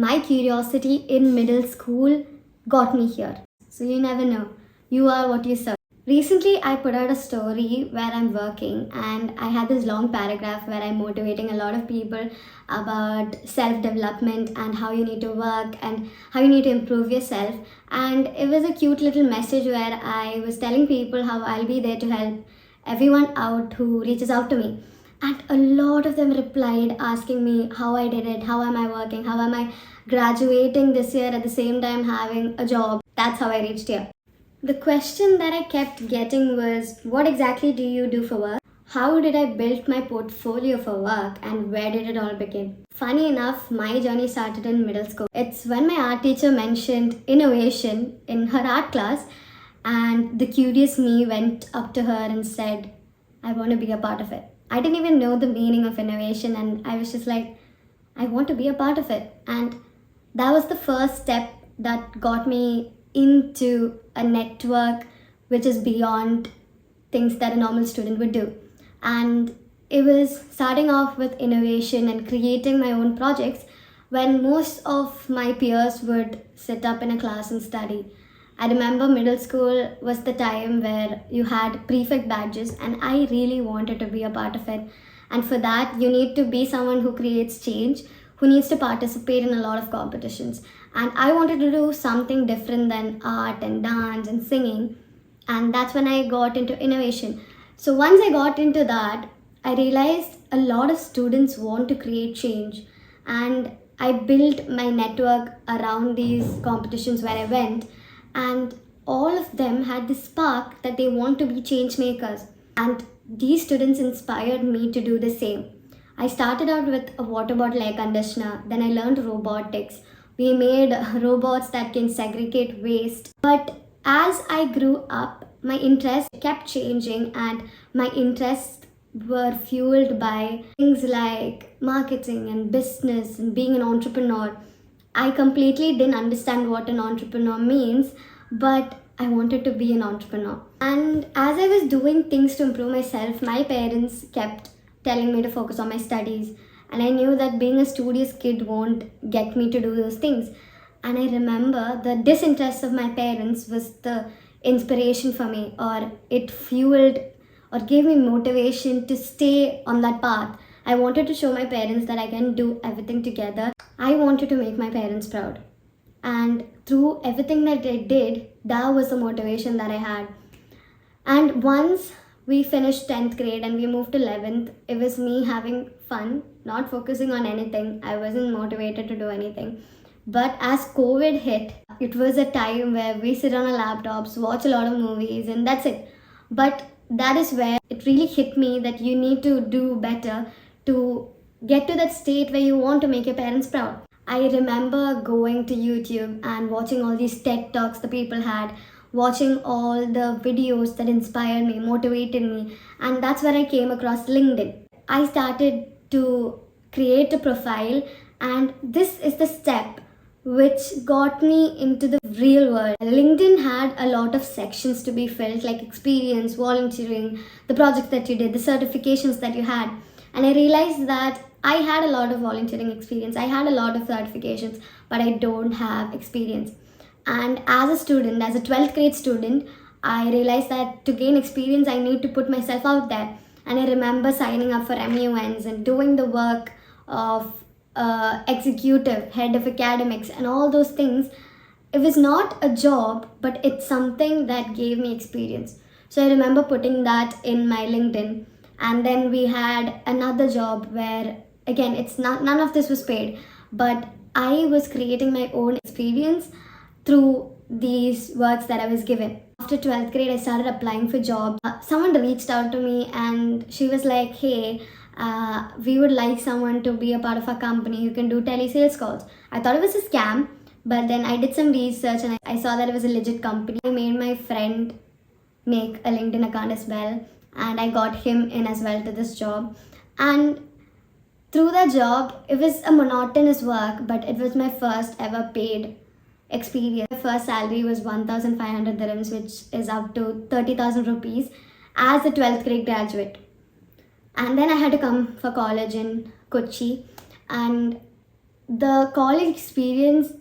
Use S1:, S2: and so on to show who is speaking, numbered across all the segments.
S1: My curiosity in middle school got me here. So you never know. You are what you serve. Recently, I put out a story where I'm working, and I had this long paragraph where I'm motivating a lot of people about self development and how you need to work and how you need to improve yourself. And it was a cute little message where I was telling people how I'll be there to help everyone out who reaches out to me. And a lot of them replied asking me how I did it, how am I working, how am I graduating this year at the same time having a job. That's how I reached here. The question that I kept getting was, what exactly do you do for work? How did I build my portfolio for work, and where did it all begin? Funny enough, my journey started in middle school. It's when my art teacher mentioned innovation in her art class, and the curious me went up to her and said, I want to be a part of it. I didn't even know the meaning of innovation, and I was just like, I want to be a part of it. And that was the first step that got me into a network which is beyond things that a normal student would do. And it was starting off with innovation and creating my own projects when most of my peers would sit up in a class and study. I remember middle school was the time where you had prefect badges, and I really wanted to be a part of it. And for that, you need to be someone who creates change, who needs to participate in a lot of competitions. And I wanted to do something different than art and dance and singing. And that's when I got into innovation. So once I got into that, I realized a lot of students want to create change. And I built my network around these competitions where I went. And all of them had this spark that they want to be change makers. And these students inspired me to do the same. I started out with a water bottle air conditioner, then I learned robotics. We made robots that can segregate waste. But as I grew up, my interests kept changing, and my interests were fueled by things like marketing and business and being an entrepreneur. I completely didn't understand what an entrepreneur means, but I wanted to be an entrepreneur. And as I was doing things to improve myself, my parents kept telling me to focus on my studies. And I knew that being a studious kid won't get me to do those things. And I remember the disinterest of my parents was the inspiration for me, or it fueled or gave me motivation to stay on that path. I wanted to show my parents that I can do everything together. I wanted to make my parents proud. And through everything that I did, that was the motivation that I had. And once we finished 10th grade and we moved to 11th, it was me having fun, not focusing on anything. I wasn't motivated to do anything. But as COVID hit, it was a time where we sit on our laptops, watch a lot of movies, and that's it. But that is where it really hit me that you need to do better to get to that state where you want to make your parents proud. I remember going to YouTube and watching all these TED Talks the people had, watching all the videos that inspired me, motivated me, and that's where I came across LinkedIn. I started to create a profile, and this is the step which got me into the real world. LinkedIn had a lot of sections to be filled, like experience, volunteering, the projects that you did, the certifications that you had. And I realized that I had a lot of volunteering experience, I had a lot of certifications, but I don't have experience. And as a student, as a 12th grade student, I realized that to gain experience, I need to put myself out there. And I remember signing up for MUNs and doing the work of executive, head of academics, and all those things. It was not a job, but it's something that gave me experience. So I remember putting that in my LinkedIn. And then we had another job where, again, none of this was paid, but I was creating my own experience through these works that I was given. After 12th grade, I started applying for jobs. Someone reached out to me and she was like, hey, we would like someone to be a part of our company who can do telesales calls. I thought it was a scam, but then I did some research and I saw that it was a legit company. I made my friend make a LinkedIn account as well, and I got him in as well to this job. And through that job, it was a monotonous work, but it was my first ever paid experience. My first salary was 1,500 dirhams, which is up to 30,000 rupees as a 12th grade graduate. And then I had to come for college in Kochi. And the college experience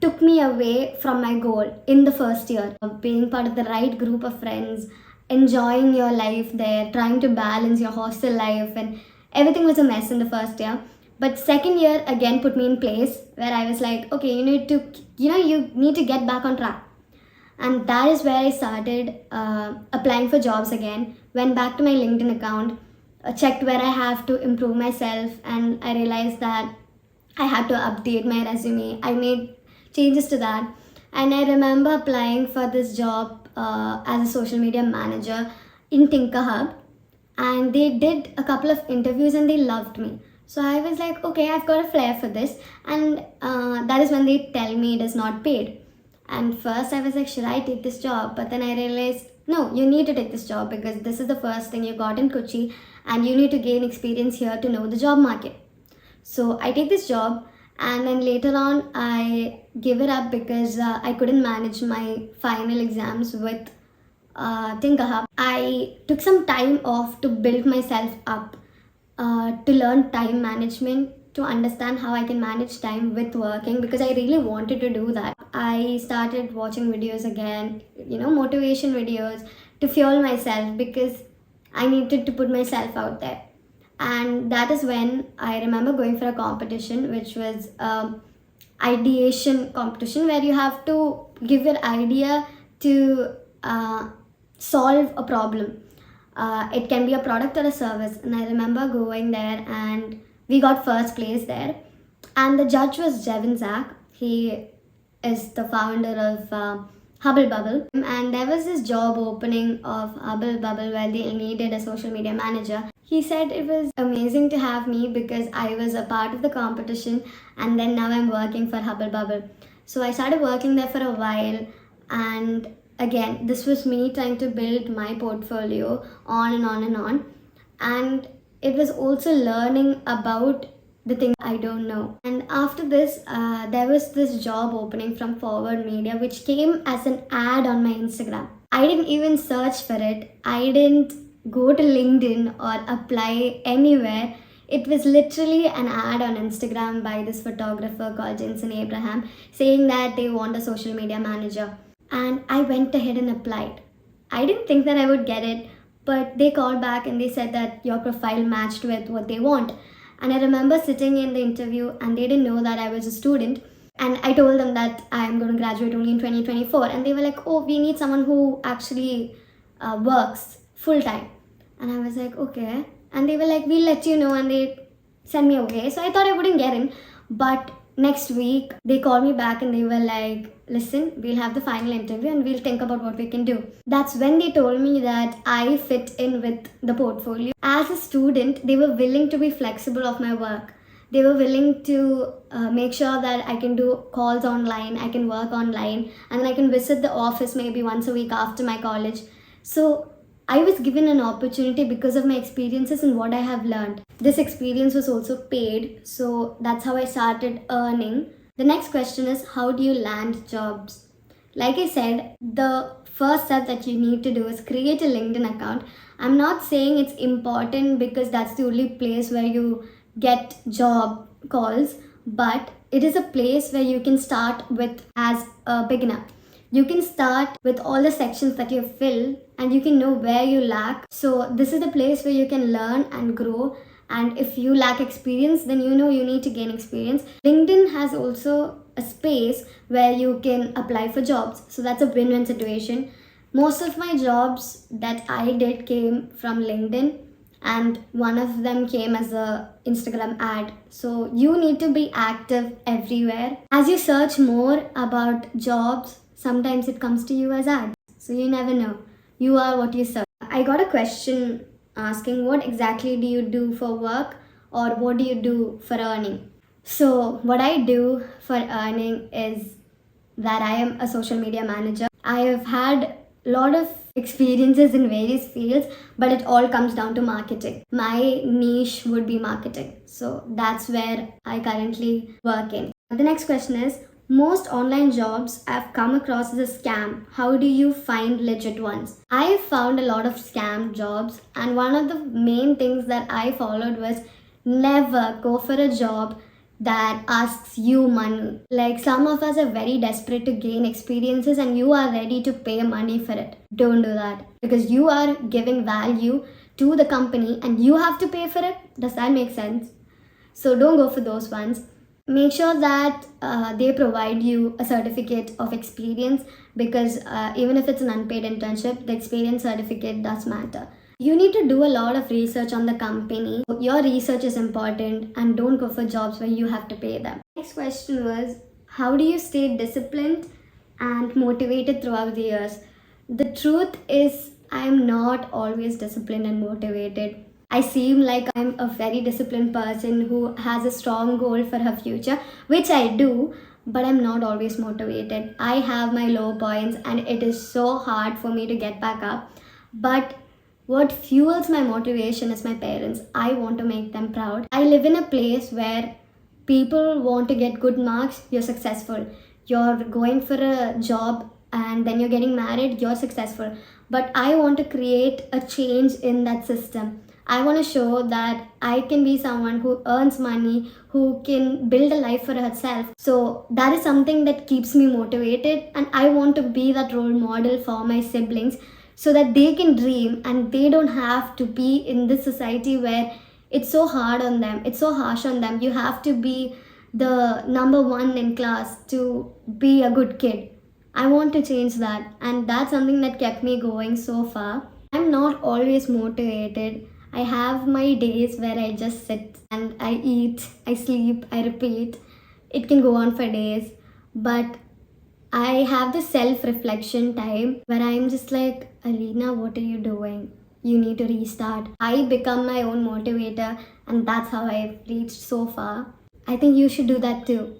S1: took me away from my goal in the first year. Being part of the right group of friends, enjoying your life there, trying to balance your hostel life, and everything was a mess in the first year. But second year again put me in place where I was like, okay, you need to get back on track. And that is where I started applying for jobs again. Went back to my LinkedIn account, checked where I have to improve myself, and I realized that I had to update my resume. I made changes to that, and I remember applying for this job as a social media manager in Tinker Hub, and they did a couple of interviews and they loved me. So I was like, okay, I've got a flair for this, and that is when they tell me it is not paid. And first I was like, should I take this job? But then I realized, no, you need to take this job because this is the first thing you got in Kochi, and you need to gain experience here to know the job market. So I take this job, and then later on I give it up because I couldn't manage my final exams with Tinker Hub. I took some time off to build myself up, to learn time management, to understand how I can manage time with working, because I really wanted to do that. I started watching videos again, motivation videos to fuel myself because I needed to put myself out there. And that is when I remember going for a competition, which was ideation competition, where you have to give your idea to solve a problem. It can be a product or a service. And I remember going there, and we got first place there. And the judge was Jevin Zach. He is the founder of Hubble Bubble. And there was this job opening of Hubble Bubble where they needed a social media manager. He said it was amazing to have me because I was a part of the competition, and then now I'm working for Hubble Bubble. So I started working there for a while, and again, this was me trying to build my portfolio on and on and on. And it was also learning about the things I don't know. And after this, there was this job opening from Forward Media, which came as an ad on my Instagram. I didn't even search for it. I didn't go to LinkedIn or apply anywhere. It was literally an ad on Instagram by this photographer called Jensen Abraham saying that they want a social media manager. And I went ahead and applied. I didn't think that I would get it, but they called back and they said that your profile matched with what they want. And I remember sitting in the interview, and they didn't know that I was a student. And I told them that I'm going to graduate only in 2024. And they were like, oh, we need someone who actually works full time. And I was like, okay. And they were like, we'll let you know. And they sent me away. So I thought I wouldn't get in. But next week, they called me back and they were like, listen, we'll have the final interview and we'll think about what we can do. That's when they told me that I fit in with the portfolio. As a student, they were willing to be flexible of my work. They were willing to make sure that I can do calls online, I can work online, and then I can visit the office maybe once a week after my college. So I was given an opportunity because of my experiences and what I have learned. This experience was also paid, so that's how I started earning. The next question is, how do you land jobs? Like I said, the first step that you need to do is create a LinkedIn account. I'm not saying it's important because that's the only place where you get job calls, but it is a place where you can start with as a beginner. You can start with all the sections that you fill, and you can know where you lack. So this is the place where you can learn and grow. And if you lack experience, then you know you need to gain experience. LinkedIn has also a space where you can apply for jobs. So that's a win-win situation. Most of my jobs that I did came from LinkedIn, and one of them came as a Instagram ad. So you need to be active everywhere. As you search more about jobs, sometimes it comes to you as ads. So you never know. You are what you search. I got a question asking, what exactly do you do for work, or what do you do for earning? So what I do for earning is that I am a social media manager. I have had a lot of experiences in various fields, but it all comes down to marketing. My niche would be marketing. So that's where I currently work in. The next question is, most online jobs I've come across as a scam. How do you find legit ones? I found a lot of scam jobs, and one of the main things that I followed was never go for a job that asks you money. Like some of us are very desperate to gain experiences and you are ready to pay money for it. Don't do that because you are giving value to the company and you have to pay for it. Does that make sense? So don't go for those ones. Make sure that they provide you a certificate of experience because even if it's an unpaid internship, the experience certificate does matter. You need to do a lot of research on the company. Your research is important and don't go for jobs where you have to pay them. Next question was, how do you stay disciplined and motivated throughout the years? The truth is, I'm not always disciplined and motivated. I seem like I'm a very disciplined person who has a strong goal for her future, which I do, but I'm not always motivated. I have my low points and it is so hard for me to get back up. But what fuels my motivation is my parents. I want to make them proud. I live in a place where people want to get good marks, you're successful. You're going for a job and then you're getting married, you're successful. But I want to create a change in that system. I want to show that I can be someone who earns money, who can build a life for herself. So that is something that keeps me motivated, and I want to be that role model for my siblings so that they can dream and they don't have to be in this society where it's so hard on them, it's so harsh on them. You have to be the number one in class to be a good kid. I want to change that, and that's something that kept me going so far. I'm not always motivated. I have my days where I just sit and I eat, I sleep, I repeat. It can go on for days, but I have this self reflection time where I'm just like, Aleena, what are you doing? You need to restart. I become my own motivator, and that's how I've reached so far. I think you should do that too.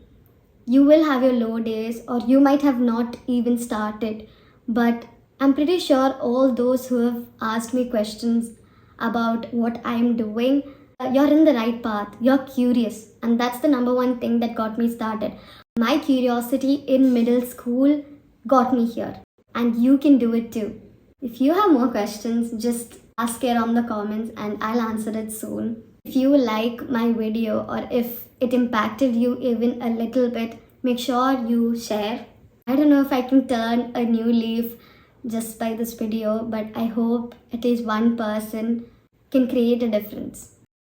S1: You will have your low days, or you might have not even started, but I'm pretty sure all those who have asked me questions about what I'm doing, you're in the right path. You're curious, and that's the number one thing that got me started. My curiosity in middle school got me here, and you can do it too. If you have more questions, just ask it on the comments and I'll answer it soon. If you like my video or if it impacted you even a little bit, make sure you share. I don't know if I can turn a new leaf just by this video, but I hope at least one person can create a difference.